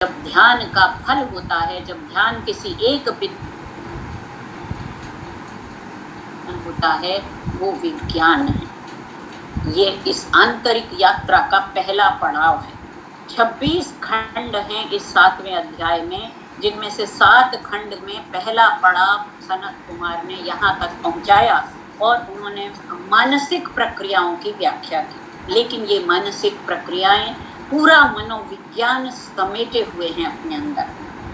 जब ध्यान का फल होता है, जब ध्यान किसी एक होता है, वो विज्ञान है। ये इस आंतरिक यात्रा का पहला पड़ाव है। 26 खंड हैं इस 7वें अध्याय में, जिनमें से 7 खंड में पहला पड़ाव सनत कुमार ने यहाँ तक पहुंचाया और उन्होंने मानसिक प्रक्रियाओं की व्याख्या की। लेकिन ये मानसिक प्रक्रियाएं पूरा मनोविज्ञान समेटे हुए हैं अपने अंदर।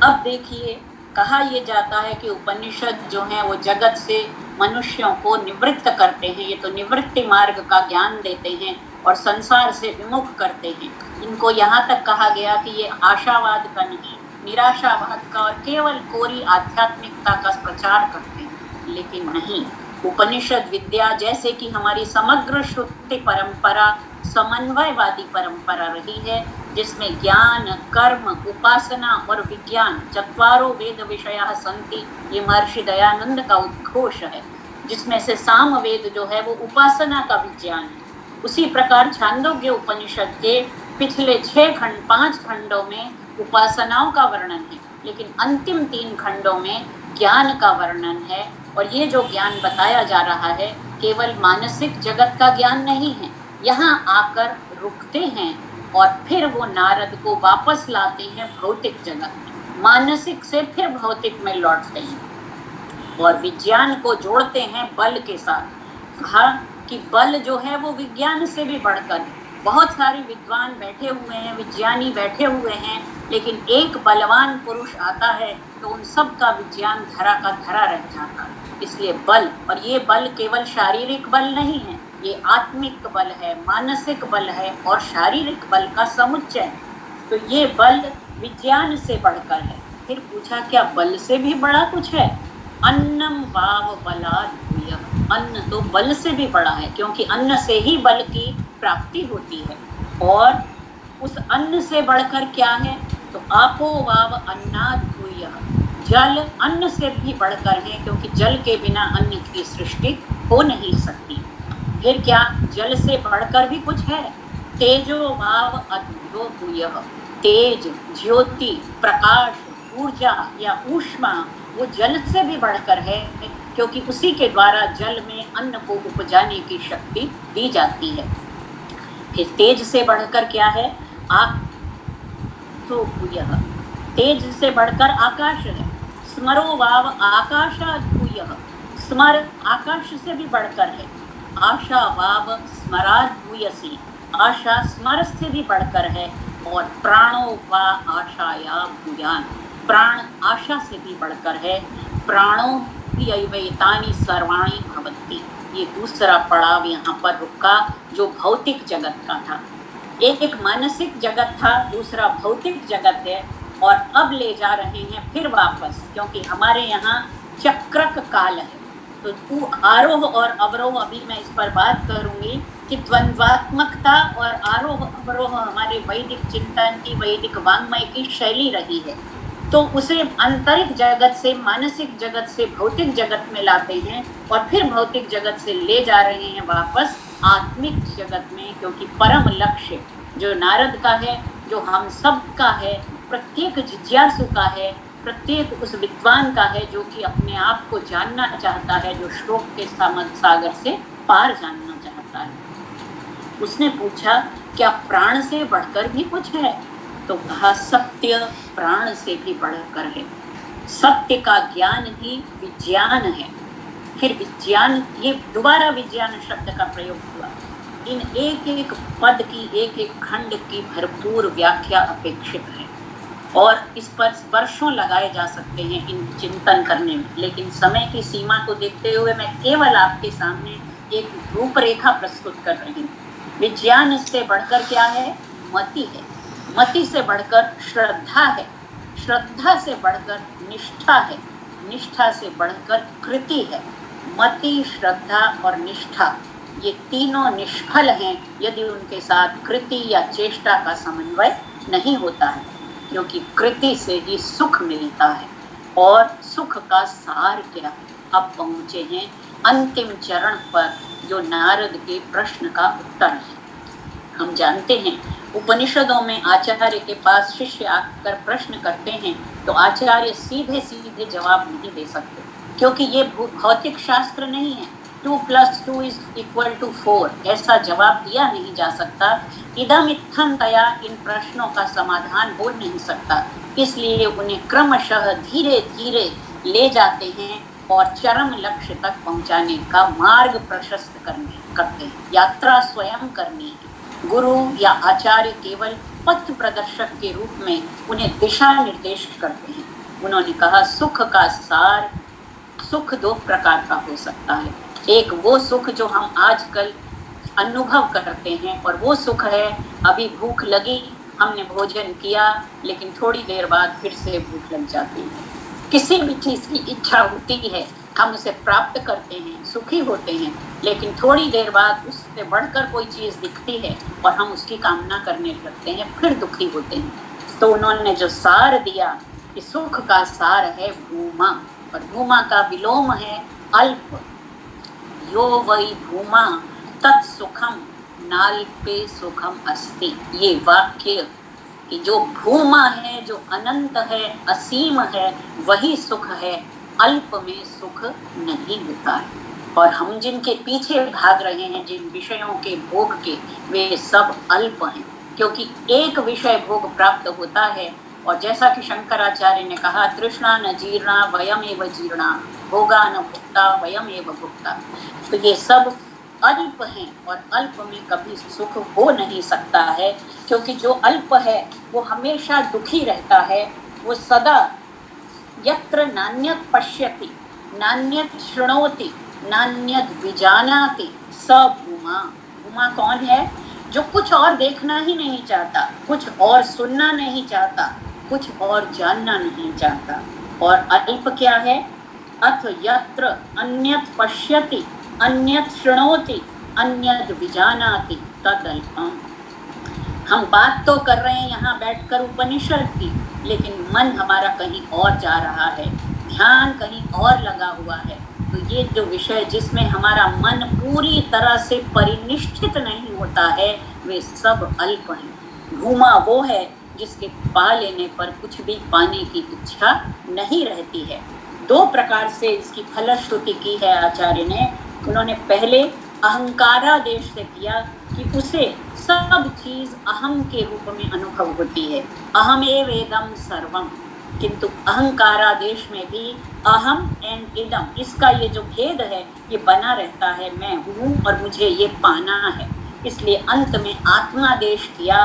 अब देखिए, कहा यह जाता है कि उपनिषद जो है वो जगत से मनुष्यों को निवृत्त करते हैं। ये तो निवृत्ति मार्ग का ज्ञान देते हैं और संसार से विमुख करते हैं। इनको यहाँ तक कहा गया कि ये आशावाद का नहीं, निराशावाद का और केवल कोरी आध्यात्मिकता का प्रचार करते हैं। लेकिन नहीं, उपनिषद विद्या जैसे कि हमारी समग्र श्रुति परंपरा समन्वयवादी परंपरा रही है, जिसमें ज्ञान, कर्म, उपासना और विज्ञान चत्वारो वेद विषया सन्ति, ये महर्षि दयानंद का उद्घोष है। जिसमें से सामवेद जो है वो उपासना का विज्ञान है। उसी प्रकार छांदोग्य उपनिषद के पिछले 5 खंडों में उपासनाओं का वर्णन है, लेकिन अंतिम 3 खंडों में ज्ञान का वर्णन है। और ये जो ज्ञान बताया जा रहा है केवल मानसिक जगत का ज्ञान नहीं है। यहाँ आकर रुकते हैं और फिर वो नारद को वापस लाते हैं भौतिक जगत में, मानसिक से फिर भौतिक में लौटते हैं और विज्ञान को जोड़ते हैं बल के साथ। कहा कि बल जो है वो विज्ञान से भी बढ़कर है। बहुत सारे विद्वान बैठे हुए हैं, विज्ञानी बैठे हुए हैं, लेकिन एक बलवान पुरुष आता है तो उन सब का विज्ञान धरा का धरा रह जाता है। इसलिए बल, और ये बल केवल शारीरिक बल नहीं है, ये आत्मिक बल है, मानसिक बल है और शारीरिक बल का समुच्चय। तो ये बल विज्ञान से बढ़कर है। फिर पूछा क्या बल से भी बड़ा कुछ है? अन्नम वाव बलाद भूयः, अन्न तो बल से भी बड़ा है, क्योंकि अन्न से ही बल की प्राप्ति होती है। और उस अन्न से बढ़कर क्या है? तो आपो वाव अन्नाद भूयः, जल अन्न से भी बढ़कर है, क्योंकि जल के बिना अन्न की सृष्टि हो नहीं सकती। फिर क्या जल से बढ़कर भी कुछ है? तेजो वाव अद्यो भूयः, तेज, ज्योति, प्रकाश, ऊर्जा या ऊष्मा वो जल से भी बढ़कर है, क्योंकि उसी के द्वारा जल में अन्न को उपजाने की शक्ति दी जाती है। फिर तेज से बढ़कर क्या है? तो भूयः, तेज से बढ़कर आकाश है। स्मरो वाव आकाशाद भूयः, स्मर आकाश से भी बढ़कर है। आशा वाव स्मराद भूयसी, आशा स्मर से भी बढ़कर है। और प्राणो वा आशाया भूयान, प्राण आशा से भी बढ़कर है। प्राणो यैवैतानि सर्वाणि भवन्ति, ये दूसरा पड़ाव यहाँ पर रुका जो भौतिक जगत का था। एक मानसिक जगत था, दूसरा भौतिक जगत है। और अब ले जा रहे हैं फिर वापस, क्योंकि हमारे यहाँ चक्रक काल है। तो तू आरोह और अवरोह, अभी मैं इस पर बात करूंगी कि द्वंद्वात्मकता और आरोह अवरोह हमारे वैदिक चिंतन की, वैदिक वाङ्मय की शैली रही है। तो उसे आंतरिक जगत से, मानसिक जगत से भौतिक जगत में लाते हैं और फिर भौतिक जगत से ले जा रहे हैं वापस आत्मिक जगत में, क्योंकि परम लक्ष्य जो नारद का है, जो हम सब का है, प्रत्येक जिज्ञासु का है, प्रत्येक उस विद्वान का है जो कि अपने आप को जानना चाहता है, जो श्लोक के सागर से पार जानना चाहता है। उसने पूछा क्या प्राण से बढ़कर भी कुछ है? तो कहा सत्य प्राण से भी बढ़कर है। सत्य का ज्ञान ही विज्ञान है। फिर विज्ञान, ये दोबारा विज्ञान शब्द का प्रयोग हुआ। इन एक एक पद की, एक एक खंड की भरपूर व्याख्या अपेक्षित है और इस पर वर्षों लगाए जा सकते हैं इन चिंतन करने में। लेकिन समय की सीमा को देखते हुए मैं केवल आपके सामने एक रूपरेखा प्रस्तुत कर रही हूँ। विज्ञान से बढ़कर क्या है? मति है। मति से बढ़कर श्रद्धा है। श्रद्धा से बढ़कर निष्ठा है। निष्ठा से बढ़कर कृति है। मति, श्रद्धा और निष्ठा, ये तीनों निष्फल हैं यदि उनके साथ कृति या चेष्टा का समन्वय नहीं होता है, क्योंकि कृति से ही सुख मिलता है। और सुख का सार क्या? अब पहुंचे हैं अंतिम चरण पर, जो नारद के प्रश्न का उत्तर है। हम जानते हैं उपनिषदों में आचार्य के पास शिष्य आकर प्रश्न करते हैं तो आचार्य सीधे सीधे जवाब नहीं दे सकते, क्योंकि ये भौतिक शास्त्र नहीं है। 2 + 2 = 4 ऐसा जवाब दिया नहीं जा सकता। इदम इत्थम तया इन प्रश्नों का समाधान हो नहीं सकता, इसलिए उन्हें क्रमशः धीरे धीरे ले जाते हैं और चरम लक्ष्य तक पहुंचाने का मार्ग प्रशस्त करते हैं। यात्रा स्वयं करनी है। गुरु या आचार्य केवल पथ प्रदर्शक के रूप में उन्हें दिशा निर्देश करते हैं। उन्होंने कहा, सुख का सार, सुख 2 प्रकार का हो सकता है। एक वो सुख जो हम आजकल अनुभव करते हैं, और वो सुख है अभी भूख लगी, हमने भोजन किया, लेकिन थोड़ी देर बाद फिर से भूख लग जाती है। किसी भी चीज की इच्छा होती है, हम उसे प्राप्त करते हैं, सुखी होते हैं, लेकिन थोड़ी देर बाद उससे बढ़कर कोई चीज दिखती है और हम उसकी कामना करने लगते हैं, फिर दुखी होते हैं। तो उन्होंने जो सार दिया कि सुख का सार है भूमा, और भूमा का विलोम है अल्प। यो वै भूमा तत्सुखम नाल्पे सुखम अस्ति। ये वाक्य कि जो भूमा है, जो अनंत है, असीम है, वही सुख है, अल्प में सुख नहीं होता है। और हम जिनके पीछे भाग रहे हैं, जिन विषयों के भोग के, वे सब अल्प हैं, क्योंकि एक विषय भोग प्राप्त होता है। और जैसा कि शंकराचार्य ने कहा, तृष्णा न जीर्णा वयमेव जीर्णा, भोगा न भुक्ता वयमेव भुक्ता। तो ये सब अल्प हैं, और अल्प में कभी सुख हो नहीं सकता है, क्योंकि जो अल्प है वो हमेशा दुखी रहता है। वो सदा यत्र नान्यत् पश्यति नान्यत् शृणोति नान्यत् विजानाति स भूमा। भूमा कौन है? जो कुछ और देखना ही नहीं चाहता, कुछ और सुनना नहीं चाहता, कुछ और जानना नहीं चाहता। और अल्प क्या है? अथ यत्र अन्यत् पश्यति अन्यत् शृणोति अन्यत् विजानाति तदल्पम। हम बात तो कर रहे हैं यहाँ बैठकर उपनिषद की, लेकिन मन हमारा कहीं और जा रहा है, ध्यान कहीं और लगा हुआ है। तो ये जो विषय जिसमें हमारा मन पूरी तरह से परिनिष्ठित नहीं होता है, वे सब अल्प हैं। भूमा वो है जिसके पा लेने पर कुछ भी पाने की इच्छा नहीं रहती है। 2 प्रकार से इसकी फलश्रुति की है आचार्य ने। उन्होंने पहले अहंकारादेश से किया कि उसे सब चीज अहम के रूप में अनुभव होती है, अहमेव इदं सर्वम। किंतु अहंकारादेश में भी अहम एंड इदम, इसका ये जो भेद है ये बना रहता है, मैं हूँ और मुझे ये पाना है। इसलिए अंत में आत्मादेश किया,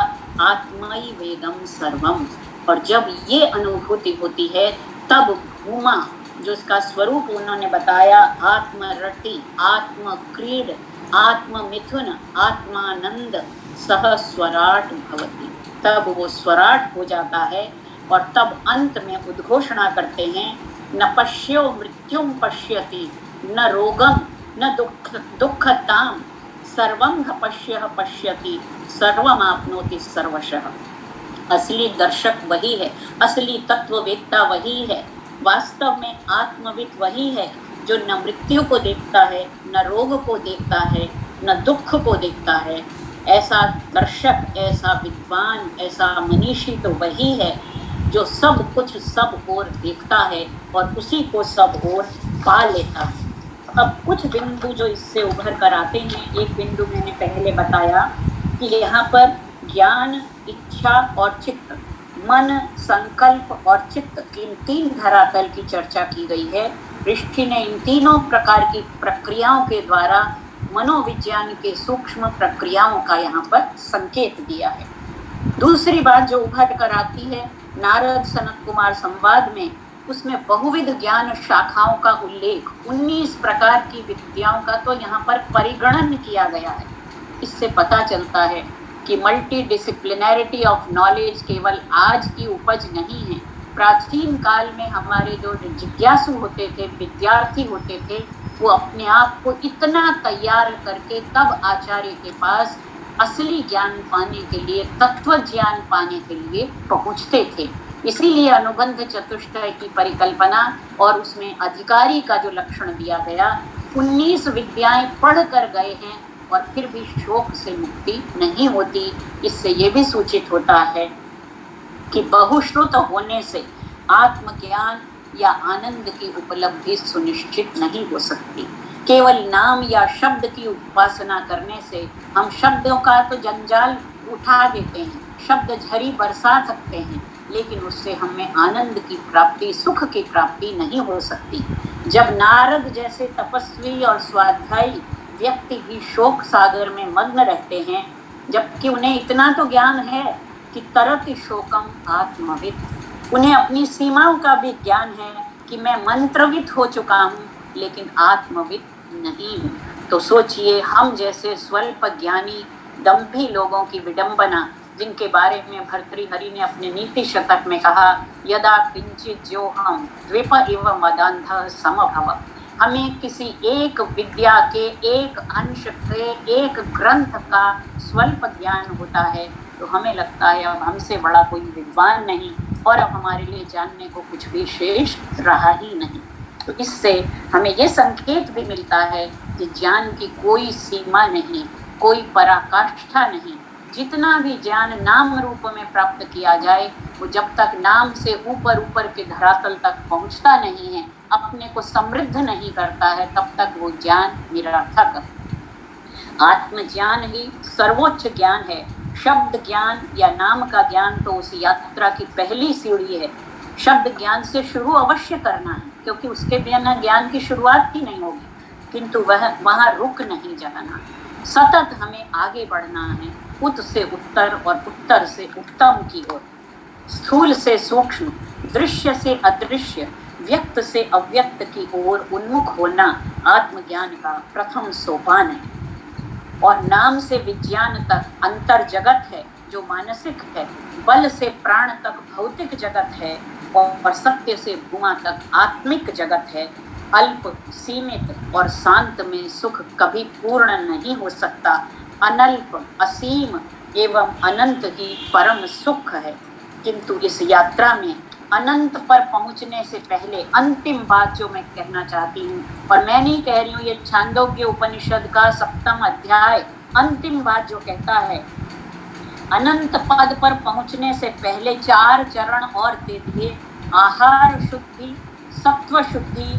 आत्मैवेदं सर्वम। और जब ये अनुभूति होती है तब भूमा, जो इसका स्वरूप उन्होंने बताया, आत्मरति, आत्मक्रीड, आत्ममिथुन, आत्मानंद, सह स्वराट भवति। तब वो स्वराट हो जाता है। और तब अंत में उद्घोषणा करते हैं, न पश्यो मृत्युम पश्यति न रोगम न दुःखताम सर्वं पश्यः पश्यति सर्वमाप्नोति सर्वशः। असली दर्शक वही है, असली तत्ववेत्ता वही है, वास्तव में आत्मविद वही है जो न मृत्यु को देखता है, न रोग को देखता है, न दुख को देखता है। ऐसा दर्शक, ऐसा विद्वान, ऐसा मनीषी तो वही है जो सब कुछ सब ओर देखता है और उसी को सब ओर पा लेता है। अब कुछ बिंदु जो इससे उभर कर आते हैं, एक बिंदु मैंने पहले बताया कि यहाँ पर ज्ञान, इच्छा और चित्त, मन, संकल्प और चित्त, इन 3 धरातल की चर्चा की गई है। ऋषि ने इन तीनों प्रकार की प्रक्रियाओं के द्वारा मनोविज्ञान के सूक्ष्म प्रक्रियाओं का यहाँ पर संकेत दिया है। दूसरी बात जो उभर कर आती है नारद सनत कुमार संवाद में, उसमें बहुविध ज्ञान शाखाओं का उल्लेख, 19 प्रकार की विद्याओं का तो यहाँ पर परिगणन किया गया है। इससे पता चलता है कि मल्टी डिसिप्लिनैरिटी ऑफ नॉलेज केवल आज की उपज नहीं है। प्राचीन काल में हमारे जो जिज्ञासु होते थे, विद्यार्थी होते थे, वो अपने आप को इतना तैयार करके तब आचार्य के पास असली ज्ञान पाने के लिए, तत्व ज्ञान पाने के लिए पहुंचते थे। इसीलिए अनुबंध चतुष्टय की परिकल्पना और उसमें अधिकारी का जो लक्षण दिया गया, 19 विद्याएं पढ़ कर गए हैं और फिर भी शोक से मुक्ति नहीं होती। इससे ये भी सूचित होता है कि बहुश्रुत होने से आत्मज्ञान या आनंद की उपलब्धि सुनिश्चित नहीं हो सकती। केवल नाम या शब्द की उपासना करने से हम शब्दों का तो जंजाल उठा देते हैं, शब्द झरी बरसा सकते हैं, लेकिन उससे हमें आनंद की प्राप्ति, सुख की प्राप्ति नहीं हो सकती। जब नारद जैसे तपस्वी और स्वाध्यायी व्यक्ति भी शोक सागर में मग्न रहते हैं, जबकि उन्हें इतना तो ज्ञान है कि तरति शोकम आत्मविद, उन्हें अपनी सीमाओं का भी ज्ञान है कि मैं मंत्रविद हो चुका हूँ लेकिन आत्मविद नहीं हूँ। तो सोचिए, हम जैसे स्वल्प ज्ञानी दंभी लोगों की विडंबना, जिनके बारे में भर्तृहरि ने अपने नीति शतक में कहा, यदा किंचित जो हम द्वीप इव मदांध समभव, हमें किसी एक विद्या के, एक अंश के, एक ग्रंथ का स्वल्प ज्ञान होता है तो हमें लगता है अब हमसे बड़ा कोई विद्वान नहीं और अब हमारे लिए जानने को कुछ भी शेष रहा ही नहीं। तो इससे हमें ये संकेत भी मिलता है कि ज्ञान की कोई सीमा नहीं, कोई पराकाष्ठा नहीं। जितना भी ज्ञान नाम रूप में प्राप्त किया जाए, वो जब तक नाम से ऊपर ऊपर के धरातल तक पहुंचता नहीं है, अपने को समृद्ध नहीं करता है, तब तक वो ज्ञान निरर्थक। आत्मज्ञान ही सर्वोच्च ज्ञान है। शब्द ज्ञान या नाम का ज्ञान तो उस यात्रा की पहली सीढ़ी है। शब्द ज्ञान से शुरू अवश्य करना है, क्योंकि उसके बिना ज्ञान की शुरुआत ही नहीं होगी, किंतु वहां रुक नहीं जाना, सतत हमें आगे बढ़ना है, उत से उत्तर और उत्तर से उत्तम की ओर, स्थूल से सूक्ष्म, दृश्य से अदृश्य, व्यक्त से अव्यक्त की ओर उन्मुख होना आत्मज्ञान का प्रथम सोपान है। और नाम से विज्ञान तक अंतर जगत है जो मानसिक है, बल से प्राण तक भौतिक जगत है और सत्य से भूमा तक आत्मिक जगत है। अल्प, सीमित और शांत में सुख कभी पूर्ण नहीं हो सकता। अनल्प, असीम एवं अनंत ही परम सुख है। किंतु इस यात्रा में अनंत पर पहुंचने से पहले अंतिम बात जो मैं कहना चाहती हूँ, और मैं नहीं कह रही हूँ, ये छांदोग्य उपनिषद का 7वां अध्याय अंतिम बात जो कहता है, अनंत पद पर पहुंचने से पहले 4 चरण और दे दिए। आहार शुद्धि, सत्व शुद्धि,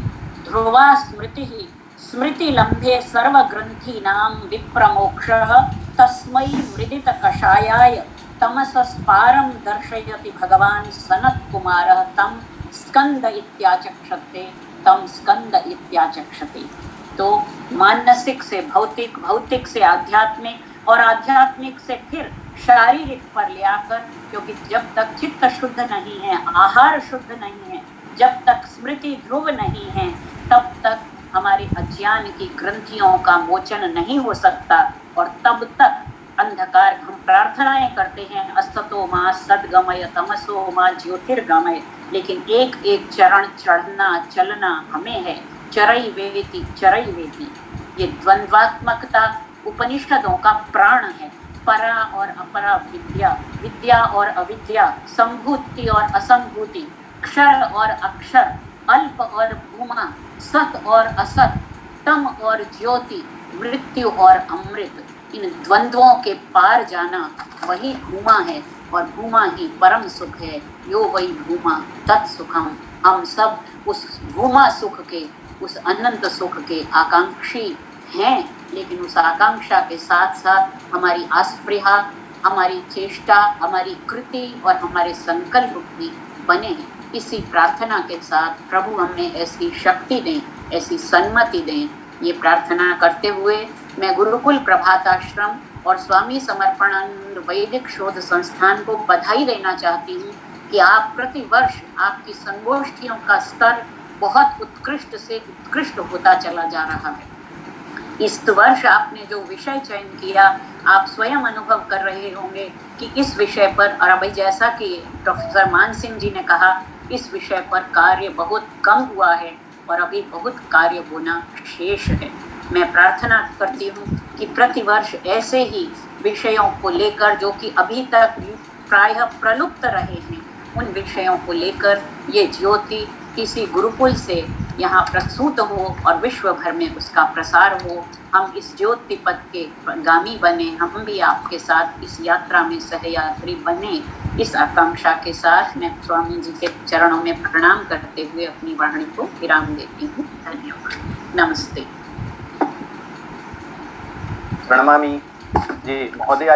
ध्रुवा स्मृति, स्मृति लंबे सर्व ग्रंथि नाम विप्रमोक्षः, तस्मै मृदित कषायाय तमसस्पारं दर्शयति भगवान सनत कुमारः, तम स्कंद इत्याचक्षते, तम स्कंद इत्याचक्षते। तो मानसिक से भौतिक, भौतिक से आध्यात्मिक और आध्यात्मिक से फिर शारीरिक पर ले आकर, क्योंकि जब तक चित्त शुद्ध नहीं है, आहार शुद्ध नहीं है, जब तक स्मृति ध्रुव नहीं है, तब तक हमारे अज्ञान की ग्रंथियों का मोचन नहीं हो सकता। और तब तक अंधकार, हम प्रार्थनाएं करते हैं, अस्ततो मा सद्गमय तमसो मा ज्योतिर्गमय, लेकिन एक एक चरण चढ़ना चलना हमें है। चरई वेति चरई वेति, ये द्वंद्वात्मकता उपनिषदों का प्राण है। परा और अपरा विद्या, विद्या और अविद्या, संभूति और असंभूति, क्षर और अक्षर, अल्प और भूमा, सत और असत, तम और ज्योति, मृत्यु और अमृत, इन द्वंद्वों के पार जाना वही भूमा है, और भूमा ही परम सुख है। यो वही भूमा तत्सुखम। हम सब उस भूमा सुख के, उस अनंत सुख के आकांक्षी हैं, लेकिन उस आकांक्षा के साथ साथ हमारी आस्पृहा, हमारी चेष्टा, हमारी कृति और हमारे संकल्प भी बने हैं। इसी प्रार्थना के साथ प्रभु हमें ऐसी शक्ति दें, ऐसी सन्मति दें। ये प्रार्थना करते हुए मैं गुरुकुल प्रभात आश्रम और स्वामी समर्पणानंद वैदिक शोध संस्थान को बधाई देना चाहती हूँ कि आप प्रतिवर्ष आपकी संगोष्ठियों का स्तर बहुत उत्कृष्ट से उत्कृष्ट होता चला जा रहा है। इस वर्ष आपने जो विषय चयन किया, आप स्वयं अनुभव कर रहे होंगे कि इस विषय पर, और अभी जैसा कि प्रोफेसर मान सिंह जी ने कहा, इस विषय पर कार्य बहुत कम हुआ है और अभी बहुत कार्य होना शेष है। मैं प्रार्थना करती हूँ कि प्रतिवर्ष ऐसे ही विषयों को लेकर, जो कि अभी तक प्रायः प्रलुप्त रहे हैं, उन विषयों को लेकर ये ज्योति किसी गुरुकुल से यहाँ प्रसूत हो और विश्व भर में उसका प्रसार हो। हम इस ज्योति पथ के गामी बने, हम भी आपके साथ इस यात्रा में सहयात्री बने, इस आकांक्षा के साथ मैं स्वामी जी के चरणों में प्रणाम करते हुए अपनी वाणी को विराम देती हूँ। धन्यवाद। नमस्ते। प्रणमामि जी महोदया।